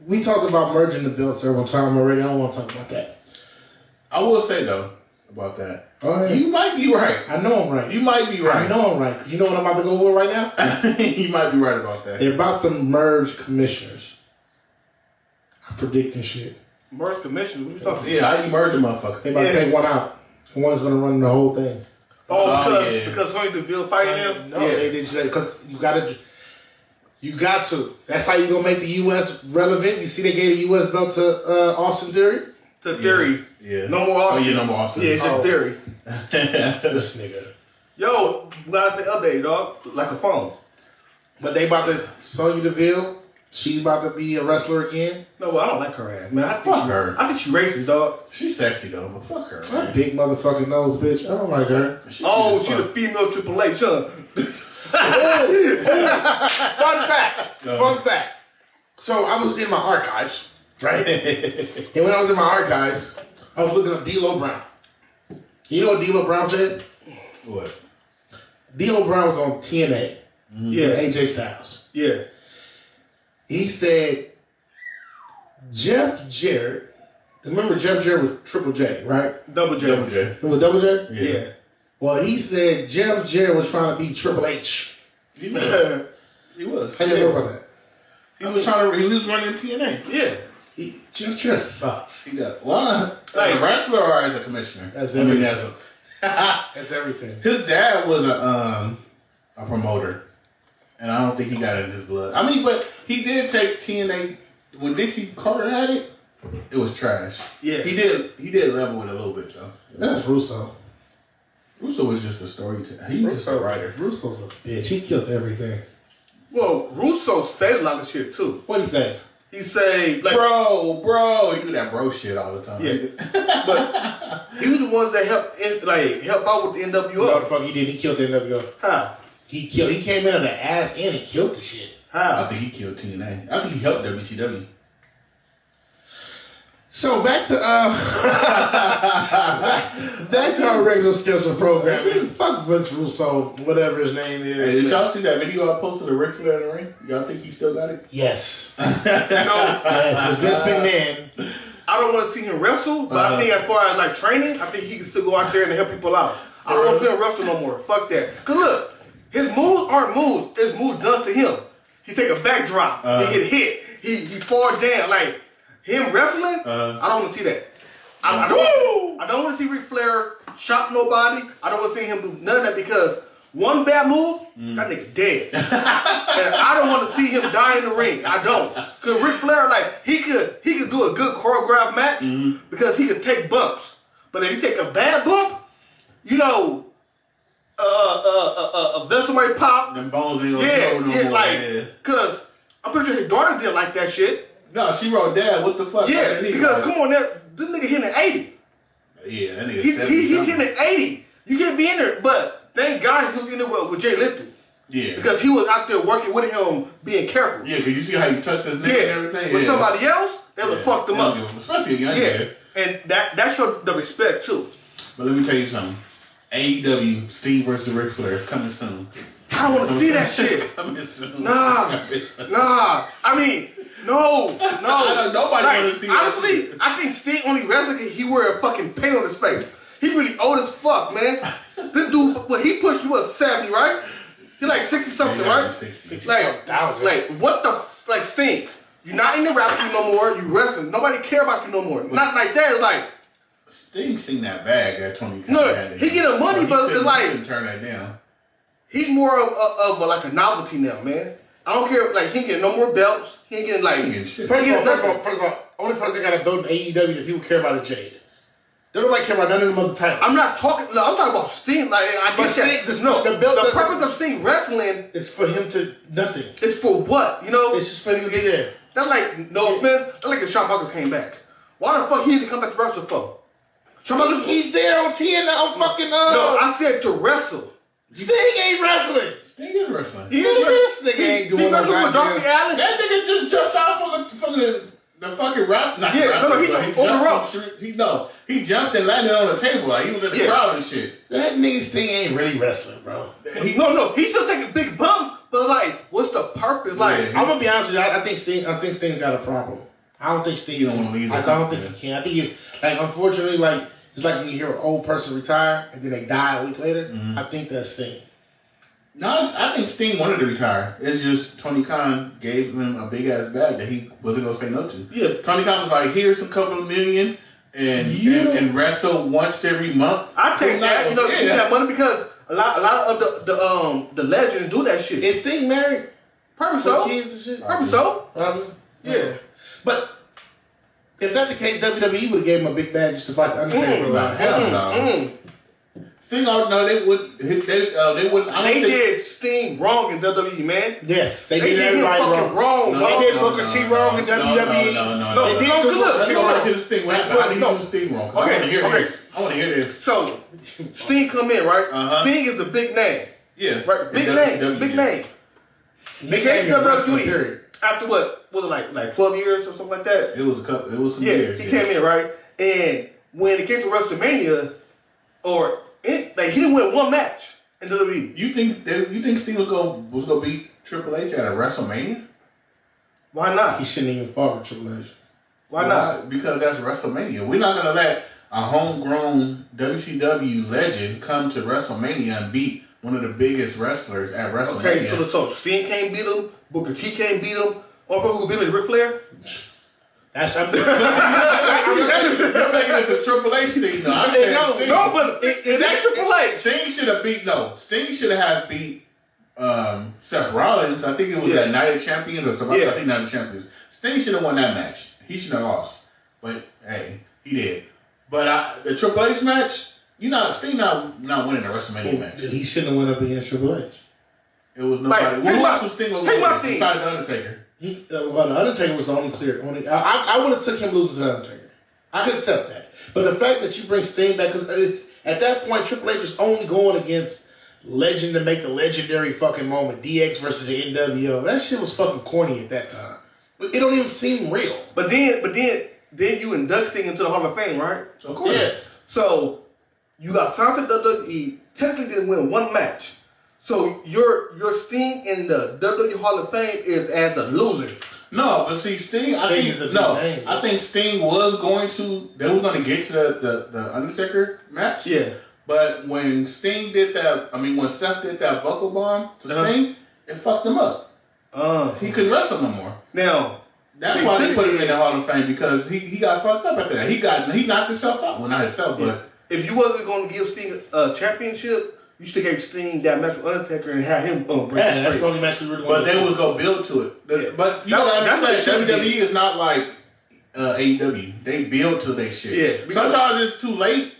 we talked about merging the belts several times already. I don't want to talk about that. I will say though about that. Oh, yeah. You might be right. I know I'm right. You might be right. I know I'm right. Because you know what I'm about to go with right now? You might be right about that. They're about to merge commissioners. I'm predicting shit. Merge commissioners? What you talking about? Yeah, how you merge a motherfucker? They about to take one out. And one's going to run the whole thing. Because Sonny Deville fighting them? No, they did that because you got to. That's how you going to make the U.S. relevant. You see they gave the U.S. belt to Austin Theory? To Theory. Yeah. No more Austin. Oh, yeah, no more Austin. Yeah, it's just Theory. This nigga. Yo, we gotta say update, dog. Like a phone. But they about to, Sonya Deville, she's about to be a wrestler again. No, I don't like her ass, man. Fuck her. I think she racist, dog. She's sexy though, but fuck her, Her man. big motherfucking nose, bitch. I don't like her. She's a female Triple H, huh? Fun fact. So I was in my archives, right? And when I was in my archives, I was looking up D'Lo Brown. You know what D'Lo Brown said? What? D'Lo Brown was on TNA with AJ Styles. Yeah. He said, Jeff Jarrett, remember Jeff Jarrett was Triple J, right? Double J. It was Double J? Yeah. Well, he said Jeff Jarrett was trying to be Triple H. He was. He was. How do you know about that? He was trying to. He was running TNA. Yeah. Jeff Jarrett sucks. He got one as a wrestler or as a commissioner. That's everything. That's That's everything. his dad was a promoter, and I don't think he got it in his blood. I mean, but he did take TNA when Dixie Carter had it. It was trash. Yeah. He did level with it a little bit though. That's Russo. Russo was just a storyteller. He was just a writer. Russo's a bitch. He killed everything. Well, Russo said a lot of shit too. What'd he say? He say like Bro, he do that bro shit all the time. Yeah. But he was the ones that help out with the NWO. No, the fuck he did. He killed the NWO. How? He came in on the ass and he killed the shit. I think he killed TNA. I think he helped WCW. So back to back to our regular schedule program. Fuck Vince Russo, whatever his name Hey, is. did y'all see that video I posted of Ric Flair in the ring? Y'all think he still got it? Yes. Yes, Vince McMahon. I don't want to see him wrestle, but I think as far as like training, I think he can still go out there and help people out. I don't want to see him wrestle no more. Fuck that. Cause look, his moves aren't moves. It's moves done to him. He take a backdrop. He get hit. He fall down. Like him wrestling, I don't want to see that. I don't want to see Ric Flair shot nobody. I don't want to see him do none of that because one bad move, that nigga dead. And I don't want to see him die in the ring. I don't. Because Ric Flair, like, he could do a good choreographed match because he could take bumps. But if he take a bad bump, you know, a vessel might pop. Them bones ain't gonna go no more. Like, because I'm pretty sure his daughter didn't like that shit. No, she wrote, Dad, what the fuck? Yeah, because come on, this nigga hitting at 80. Yeah, that nigga He's hitting at 80. You can't be in there, but thank God he was in there with Jay Lethal. Yeah. Because he was out there working with him, being careful. Yeah, because you see how you touch his neck and everything? With somebody else, they would have fucked him up. Especially a young man. And that showed the respect, too. But let me tell you something. AEW, Steve versus Ric Flair is coming soon. I don't want to see that shit. Coming soon. Nah. I mean, no. Nobody want to see that. Honestly, I think Steve only wrestled because he wear a fucking paint on his face. He really old as fuck, man. This dude, he pushed you 70, right? He like 60 something, right? 60. Like what the Sting? You're not in the rap team no more. You wrestling. Nobody care about you no more. Not like that. It's like Sting seen that bag at 20. No, he getting money, but it's like he couldn't turn that down. He's more of like a novelty now, man. I don't care. Like he ain't getting no more belts. He ain't getting like. First of all, only person that got a belt in AEW that people care about is Jade. They don't like care about none of them other titles. I'm talking about Sting. Like I guess the purpose of Sting wrestling is for him to nothing. It's for what? You know? It's just for him to get there. That's like no offense. That's like if Shawn Michaels came back. Why the fuck he need to come back to wrestle for? He's there on TNA on fucking. No, I said to wrestle. Sting ain't wrestling. Sting is wrestling. This nigga ain't doing no goddamn. That nigga just off from the fucking route. He on the ropes. He jumped and landed on the table like he was in the crowd and shit. That nigga Sting ain't really wrestling, bro. He's still taking big bumps, but like, what's the purpose? Like, I'm gonna be honest with you. I think Sting's got a problem. I don't think Sting. You don't want to leave. I don't think he can. I think unfortunately, it's like when you hear an old person retire and then they die a week later. Mm-hmm. I think that's Sting. No, I think Sting wanted to retire. It's just Tony Khan gave him a big ass bag that he wasn't gonna say no to. Yeah, Tony Khan was like, "Here's a couple of million and wrestle once every month." I take that. You get that money because a lot of the legends do that shit. Is Sting married? Probably so. Kids and shit. Probably so. Yeah, but if that's the case, WWE would have gave him a big badge just to fight the Undertaker for a while. Hell no. Sting, no, they would. They would. They did Sting wrong in WWE, man. Yes, they did did everybody fucking wrong. They did Booker T wrong in WWE. No. They did Look at Sting. How do you do Sting wrong? I want to hear this. I want to hear this. So, Sting come in, right? Sting is a big name. Yeah. Right. Big name. He came to WWE after what was it like 12 years or something like that? It was a couple. It was some years. He came in, right, and when it came to WrestleMania, he didn't win one match in WWE. You think Sting was gonna beat Triple H at a WrestleMania? Why not? He shouldn't even fought with Triple H. Why not? Because that's WrestleMania. We're not gonna let a homegrown WCW legend come to WrestleMania and beat one of the biggest wrestlers at WrestleMania. Okay, so Sting can't beat him. Booker T can't beat him. Or who beat him? Ric Flair. That's you're making this a Triple H thing. No, but is that Triple H? Sting should have beat. No, Sting should have beat Seth Rollins. I think it was at Night of Champions or something. I think Night of Champions. Sting should have won that match. He should have lost, but hey, he did. But the Triple H match, Sting not winning a WrestleMania match. He shouldn't have went up against Triple H. It was nobody. Who else was Sting besides the Undertaker? The Undertaker was the only clear. I would have took him losing to the Undertaker. I could accept that. But the fact that you bring Sting back, because at that point, Triple H was only going against legend to make the legendary fucking moment. DX versus the NWO. That shit was fucking corny at that time. It don't even seem real. But then you induct Sting into the Hall of Fame, right? Of course. Yeah. So you got signed to WWE. Technically didn't win one match. So your Sting in the WWE Hall of Fame is as a loser. No, but see, Sting. I think Sting was going to. They was going to get to the Undertaker match. Yeah. But when Sting did that, when Seth did that buckle bomb to Sting, it fucked him up. He couldn't wrestle no more. Now that's why they put him in the Hall of Fame, because he got fucked up after that. He knocked himself out. Well, not himself, but if you wasn't going to give Sting a championship, you should have gave Sting that match with Undertaker and have him bring it that's the only match we really But they was going to build to it. But you gotta understand, WWE is not like AEW. They build to their shit. Yeah, sometimes it's too late,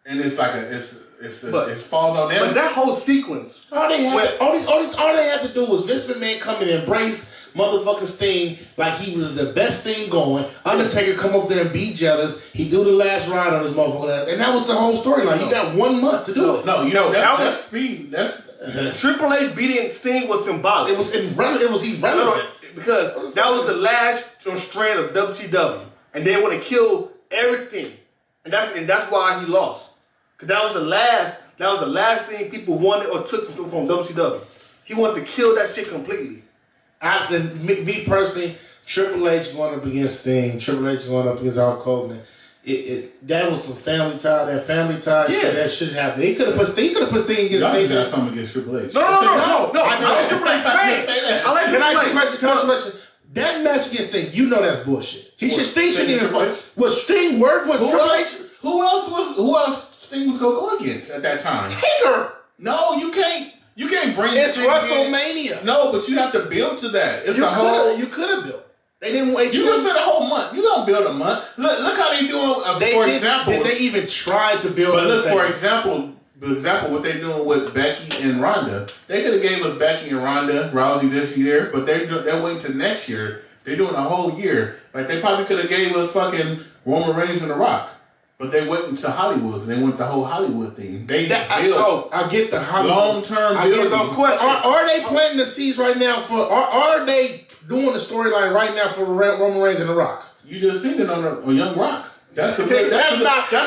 and it's like it falls on them. But that whole sequence, all they had to do was Vince McMahon come and embrace motherfucking Sting like he was the best thing going. Undertaker come up there and be jealous. He do the last ride on his motherfucker, and that was the whole story. Like you got 1 month to do it. No, that's speed. That's Triple H beating Sting was symbolic. It was irrelevant because that was the last strand of WCW, and they want to kill everything, and that's why he lost. Cause that was the last thing people wanted or took from WCW. He wanted to kill that shit completely. Me personally, Triple H going up against Sting, Triple H going up against Hulk Hogan. That was some family tie. That family tie shit, that should happen. He could have put Sting against Sting. Y'all got something against Triple H. No. I like Triple H fan. Can I ask you a question? That match against Sting, that's bullshit. Sting shouldn't even fight. Was Sting worth? Was Triple H? Who else Sting was gonna go against at that time? Taker. No, you can't. You can't bring. It's WrestleMania. No, but you have to build to that. It's you could have built. They didn't wait. You just said a whole month. You don't build a month. Look how they doing. For example, did they even try to build? But look, for example, what they doing with Becky and Ronda. They could have gave us Becky and Ronda, Rousey this year, but they're waiting to next year. They're doing a whole year. Like they probably could have gave us fucking Roman Reigns and The Rock. But they went into Hollywood because they went the whole Hollywood thing. I get the Hollywood. Long-term building. Are they planting the seeds right now for? Are they doing the storyline right now for Roman Reigns and The Rock? You just seen it on Young Rock. That's a sprinkle. That's a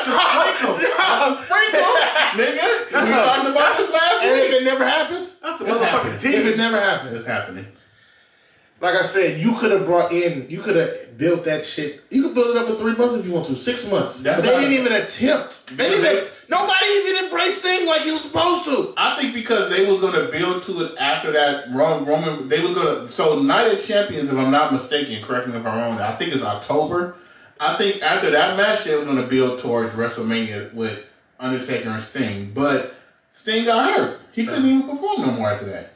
sprinkle, nigga. We talked about this last week. And if it never happens, that's a motherfucking tease. If it never happens, it's happening. Like I said, you could have built that shit. You could build it up for 3 months if you want to, 6 months. But they didn't even attempt. Nobody even embraced Sting like he was supposed to. I think because they was gonna build to it after that Roman. They was gonna Night of Champions, if I'm not mistaken, correct me if I'm wrong. I think it's October. I think after that match, they was gonna build towards WrestleMania with Undertaker and Sting, but Sting got hurt. He couldn't even perform no more after that.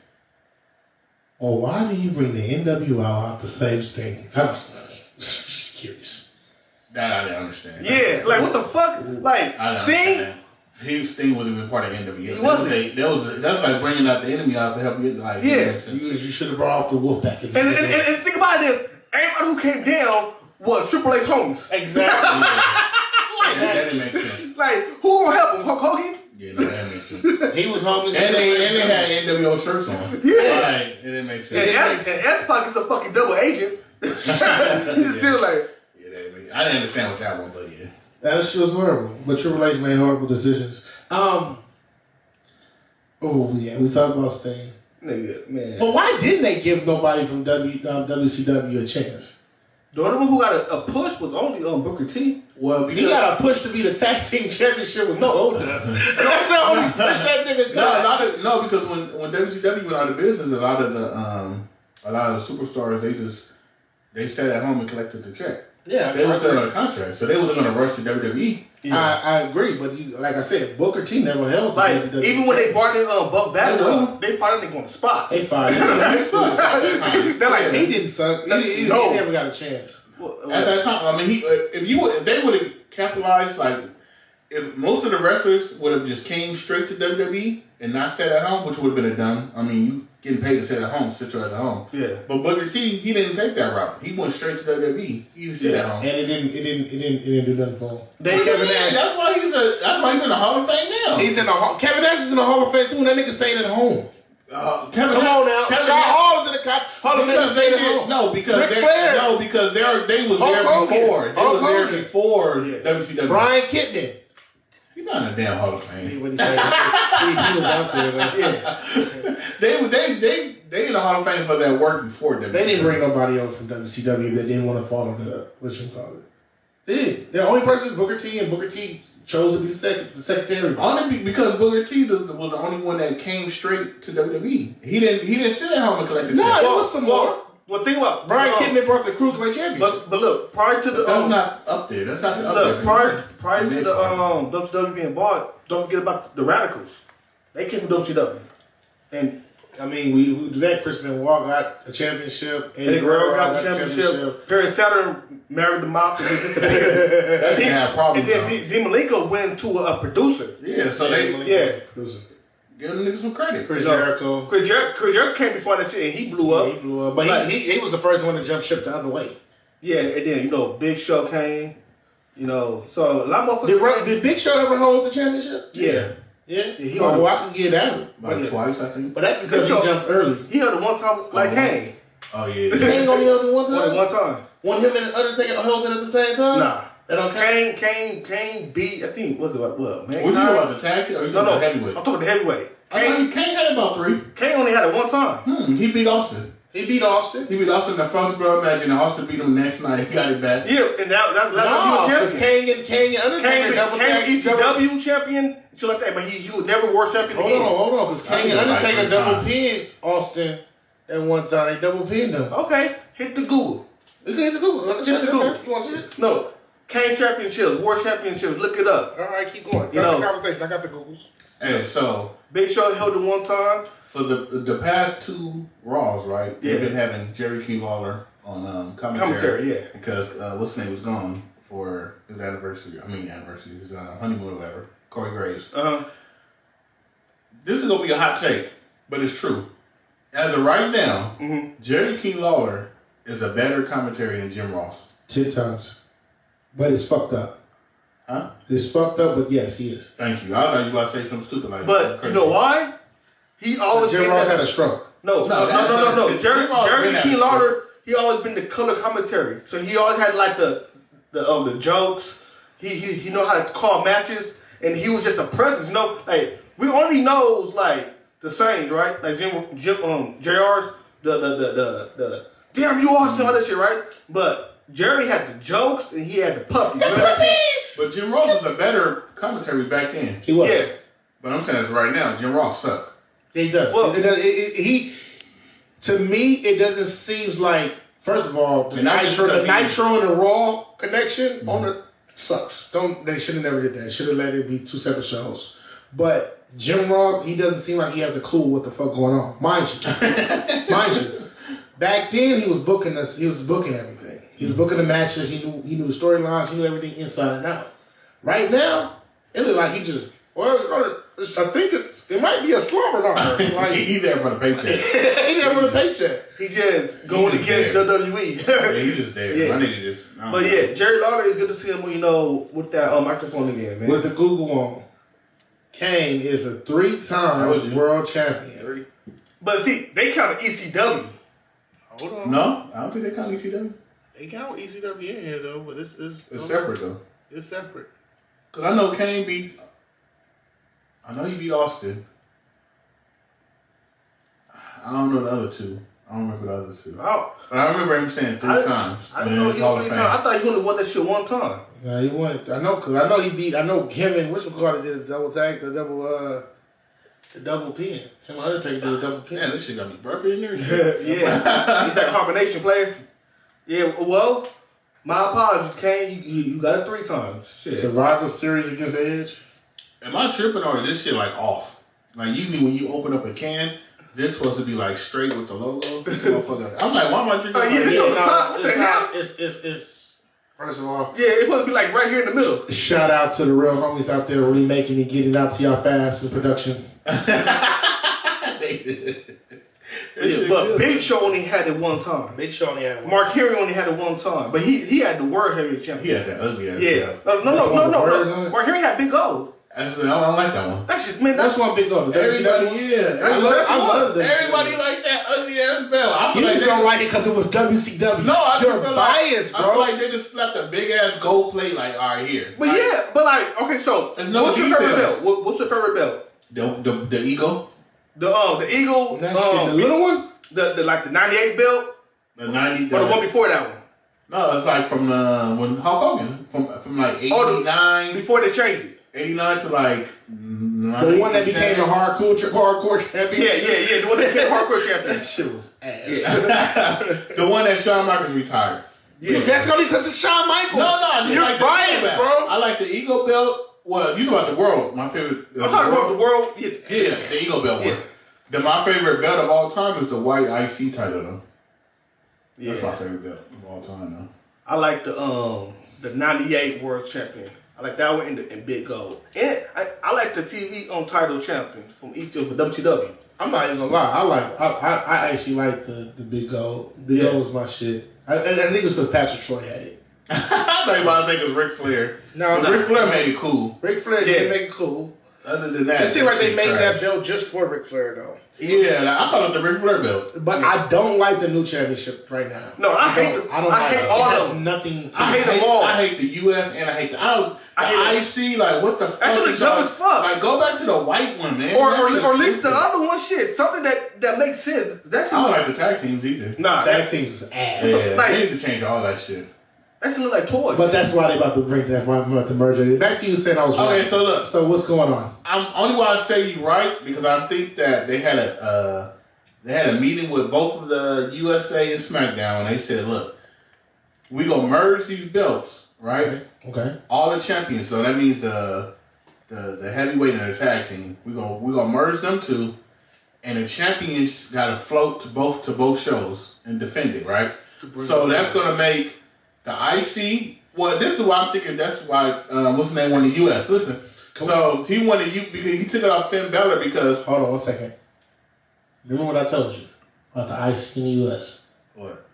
Well, why do you bring the NWO out to save Sting? I'm just curious. That I didn't understand. Yeah, like what the fuck? Like Sting. Sting would have been part of NWO. He wasn't. That's like bringing out the enemy out to help you. Like, you should have brought off the Wolfpack. And think about this: everybody who came down was Triple H homies. Exactly. That didn't make sense. Like, who gonna help him? Hulk Hogan? Yeah, no, that makes sense. He was homies. And they had NWO shirts on. Yeah. Right. It didn't make sense. And S-Pac is a fucking double agent. He's still like. I didn't understand with that one, but yeah. That shit was horrible. But Triple H made horrible decisions. Oh yeah, we talked about Sting. Nigga, man. But why didn't they give nobody from WCW a chance? The only one who got a push was only Booker T. Well, because he got a push to be the tag team championship with no Otis. That's the only push that nigga got. No, because when WCW went out of business, a lot of the superstars they stayed at home and collected the check. Yeah, they were still on a contract, so they wasn't going to rush to WWE. Yeah. I agree, but like I said, Booker T never held the WWE. Even when they brought in Buff Bagwell, they fired him on the spot. They fired him. They're like, he didn't suck. He never got a chance. At that time, I mean, if they would have capitalized, like, if most of the wrestlers would have just came straight to WWE and not stayed at home, which would have been done. I mean, you getting paid to stay at home, sit your ass at home. Yeah. But Booker T, he didn't take that route. He went straight to WWE. He didn't sit at home. And it didn't do nothing for him. Kevin Nash. That's why he's in the Hall of Fame now. Kevin Nash is in the Hall of Fame too, and that nigga stayed at home. Come on now. Scott Hall is in the Hall of Fame. Stayed at home. No, because Ric Flair. No, because they was there before. They was there before WCW. Brian Kidman. He's not in the damn Hall of Fame. He was out there. They in the Hall of Fame for their work before WCW. They didn't bring nobody over from WCW that didn't want to follow the They did. The only person is Booker T, and Booker T chose to be the secretary. Only because Booker T was the only one that came straight to WWE. He didn't sit at home and collect the check. No, it was some more. Well, think about Brian Kidman brought the Cruiserweight Championship. But look, prior to the that's not up there. That's not up there. Prior to the WCW being bought, don't forget about the Radicals. They came from WCW, and I mean, we do that. Chris Benoit got a championship. Eddie Guerrero got a championship. Perry Saturn married the mouth and disappeared. They had problems. And then Dean Malenko went to a producer. Yeah, so producer. Give them niggas some credit. Chris Jericho. Chris Jericho came before that shit and he blew up. Yeah, he blew up. But he was the first one to jump ship the other way. Yeah, and then, Big Show came. So a lot of motherfuckers. Did Big Show ever hold the championship? Yeah. Yeah. I can get that. Like twice, I think. But that's because he jumped early. He held it one time like Kane. Oh, yeah. Kane only held it one time? Only one time. When him and Undertaker held it at the same time? Nah. Kane beat, I think, what, man? What you talking about, the tag team or you talking about heavyweight? I'm talking about the heavyweight. Kane had about 3. Kane only had it one time. He beat Austin. He beat Austin in the first blood match, and Austin beat him the next night. He got it back. Yeah, and that's because Kane and Undertaker Kane ECW champion, shit like that, but he was never world champion again. Hold on, because Kane and Undertaker double pinned Austin at one time. They double pinned him. Okay, hit the Google. Hit the Google. You want to see it? No. Kane championships, world championships, look it up. All right, keep going. Start the conversation. I got the Googles. Hey, so Big Show held it one time. For the past 2 Raws, right? Yeah. We've been having Jerry King Lawler on commentary. Yeah. Because what's his name was gone for his anniversary. His honeymoon or whatever. Corey Graves. This is gonna be a hot take, but it's true. As of right now, Jerry King Lawler is a better commentary than Jim Ross. 10 times. But it's fucked up. Huh? It's fucked up, but yes, he is. Thank you. I thought you were about to say something stupid like that. But you know why? He always Jim Ross had a stroke. No. Jerry King Lawler, he always been the color commentary. So he always had like the jokes. He know how to call matches, and he was just a presence. Like we only knows like the sayings, right? Like JR's the damn you Austin, all that shit, right? But Jerry had the jokes and he had the puppies. The puppies! But Jim Ross was a better commentary back then. He was. Yeah. But I'm saying this right now, Jim Ross sucked. He does. Well, To me, it doesn't seem like, first of all, the Nitro and the Raw connection on it sucks. They should have never did that. Should have let it be two separate shows. But Jim Ross, he doesn't seem like he has a clue what the fuck going on. Mind you. Back then, he was booking us. He was booking everything. He was booking the matches. He knew the storylines. He knew everything inside and out. Right now, it looks like he just. Well, I think it might be a slumber number. Like, He's there for the paycheck. He's there for the paycheck. He just going against WWE. Yeah, he's just there. Yeah. My nigga just. But yeah, Jerry Lawler is good to see him, with that microphone again, man. With the Google on, Kane is a 3-time world champion. But see, they count ECW. Hold on. No, I don't think they count ECW. They count ECW in here though, but it's separate though. It's separate. Cause I know Kane beat. I know he beat Austin. I don't know the other two. I don't remember the other two. Oh. But I remember him saying 3 times. I didn't know he won 3 times. I thought he only won that shit one time. Yeah, he won. I know he beat. I know him and whatchamacallit did a double tag, the double pin. Him and Undertaker did a double pin. Man, this shit got me burping in there. Yeah, he's that combination player. Yeah, well, my apologies, Kane. You got it 3 times. Shit. Survivor Series against Edge. Am I tripping or is this shit like off? Like usually when you open up a can, this supposed to be like straight with the logo. Motherfucker. I'm like, why am I drinking? It's on the side. What the hell? It's first of all. Yeah, it's supposed to be like right here in the middle. Shout out to the real homies out there remaking it, getting it out to y'all fast in production. But Big Show only had it one time. Mark Henry only had it one time. But he had the World Heavyweight Champion. He had that ugly ass. Yeah. No. Mark Henry had Big Gold. I don't like that one. That's just, man. That's one big goal. Everybody, I love that. Everybody like that ugly ass belt. I feel You like just don't like it because it was WCW. No, I You're just feel biased, like, bro. I feel like they just slapped a big ass gold plate. Like, all right, here. But yeah, but like, okay, so no what's your favorite details. belt? What's your favorite belt? The Eagle. The Eagle. That shit, the little one. The like the '98 belt. The 90. Or the one before that one. No, it's like from when Hulk Hogan from like 89. Before they changed it. 89 to like. The one that became a hardcore champion. Yeah. The one that became a hardcore champion. That shit was ass. Yeah. The one that Shawn Michaels retired. Yeah, that's only because it's Shawn Michaels. No, you're like biased, bro. I like the Eagle belt. Well, you talk about the world. My favorite. I'm talking about the world. Yeah, the Eagle belt one. Then my favorite belt of all time is the white IC title though. Yeah. That's my favorite belt of all time though. I like the '98 World Champion. I like that one in Big Gold. And I like the TV on title champion from each of the WCW. I'm not even gonna lie. I actually like the Big Gold. Big Gold was my shit. I think it was because Patrick Troy had it. I thought you about to say it was Ric Flair. No, Ric Flair made it cool. Ric Flair did make it cool. Other than that, It seemed like they made trash. that belt just for Ric Flair, though. Yeah, I call it the Ric Flair belt. But I don't like the new championship right now. No, I hate all of them. Nothing. I hate them all. I hate the US and I hate the IC. Like what the fuck? That shit is dumb as fuck. Like go back to the white one, man. Or at least the other one, shit. Something that makes sense. That shit I don't like the tag teams either. Nah, tag teams is ass. Yeah, like, they need to change all that shit. that shit look like toys. But that's why they about to break that. Why I'm about to merge it. Back to you saying I was right. Okay, so look. So what's going on? I'm only why I say you right because I think that they had a meeting with both of the USA and SmackDown. And they said, look, we gonna merge these belts, right? Okay. All the champions. So that means the heavyweight and the tag team. We gonna merge them two, and the champions gotta float to both shows and defend it, right? So that's gonna make the IC. Well, this is why I'm thinking. That's why what's his name won the US. Listen, so he won the because he took it off Finn Balor because. Hold on 1 second. Remember what I told you about the IC in the US. What?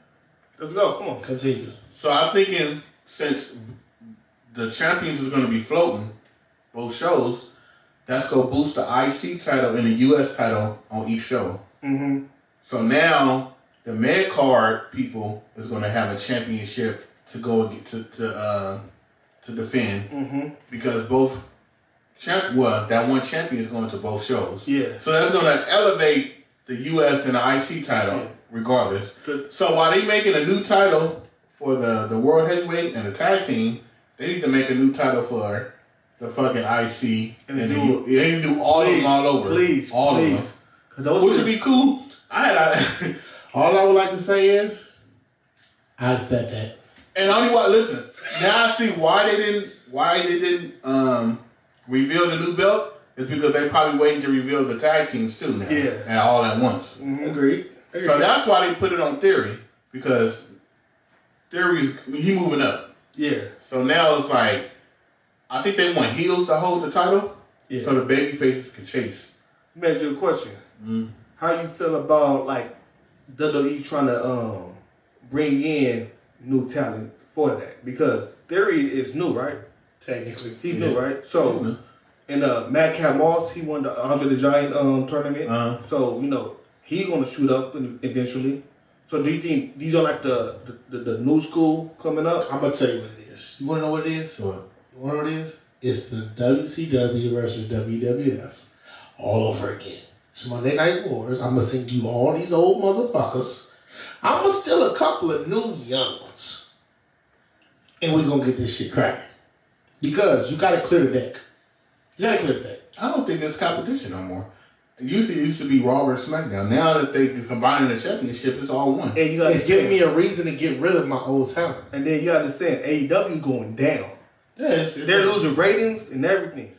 Let's go. Come on. Continue. So I'm thinking since the champions is going to be floating both shows, that's going to boost the IC title and the US title on each show. Mm-hmm. So now the mid card people is going to have a championship to go to defend because both that one champion is going to both shows. Yeah. So that's going to elevate the US and the IC title regardless. So while they making a new title for the World Heavyweight and the tag team, they need to make a new title for the fucking IC. And they need to do all of them all over. Please. Of them. Which would be cool. All I would like to say is, I said that. And only what? Listen, now I see why they didn't reveal the new belt. Is because they're probably waiting to reveal the tag teams too now. Yeah. And all at once. Mm-hmm. Agreed. So that's why they put it on Theory, because Theory's he moving up. Yeah. So now it's like, I think they want heels to hold the title, so the baby faces can chase. Let me ask you a question. Mm-hmm. How you feel about like WWE trying to bring in new talent for that? Because Theory is new, right? Technically. He's new, right? So, and Madcap Moss, he won the Andre the Giant tournament. So, you know, he's going to shoot up eventually. So do you think these are like the new school coming up? I'm going to tell you what it is. You want to know what it is? What? You want to know what it is? It's the WCW versus WWF all over again. It's Monday Night Wars. I'm going to send you all these old motherfuckers. I'm going to steal a couple of new young ones. And we're going to get this shit cracking. Because you got to clear the deck. You got to clear the deck. I don't think it's competition no more. Usually it used to be Raw versus SmackDown. Now that they combining the championship, it's all one. And you got it's giving me a reason to get rid of my old talent. And then you understand AEW going down. Yeah, they're losing ratings and everything.